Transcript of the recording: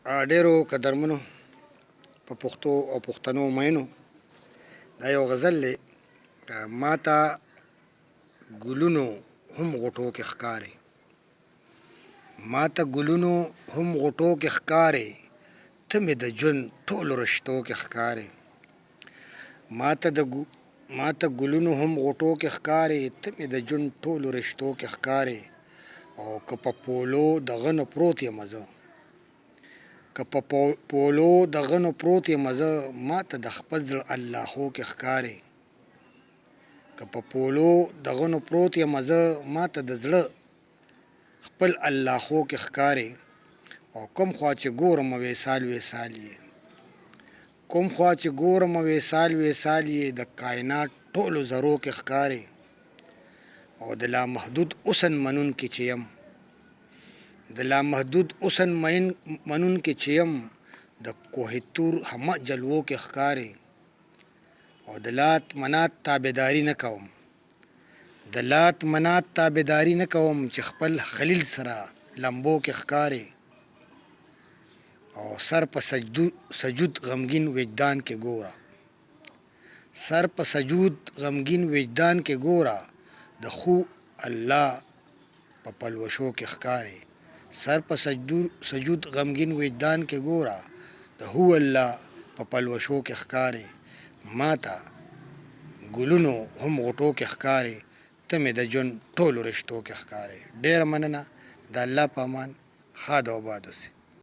ډیرو قدرمنو په پښتو او پښتنو مینو دا یو غزل دی. ماته ګلونو هم غوټو کې ښکاري، ماته ګلونو هم غوټو کې ښکاري، ته مې د ژوند ټولو رشتو کې ښکاري. ماته ګلونو هم غوټو کې ښکاري، ته مې د ژوند ټولو رشتو کې ښکاري. او که په پولو د غنو پروت یم زه، که په پولو د غنو پروت یم زه، ماته د خپل زړه اللهو کې ښکاري. که په پولو د غنو پروت یم زه، ماته د زړه خپل اللهو کې ښکاري. او کوم خوا چې ګورم وصال وصال یې، کوم خوا چې ګورم وصال وصال یې، د کائنات ټولو ذرو کې ښکاري. او د لامحدود حسن منونکي چې یم، د لامحدود حسن منونکي چې یم، د کوه طور همه جلوو کې ښکاري. او د لات منات تابعداري نه کوم، د لات منات تابعداري نه کوم، چې خپل خلیل سره لمبو کې ښکاري. او سر په سجود غمګین وجدان کې ګوره، سر په سجود غمګین وجدان کې ګوره، د خو الله په پلوشو کې ښکاري. سر په سجود غمګین وجدان کې ګوره، د هو الله په پلوشو کې ښکاري. ماته ګلونو هم غوټو کې ښکاري، ته مې د ژوند ټولو رشتو کې ښکاري. ډیره مننه. د الله په امان. ښاد او آباد اوسئ.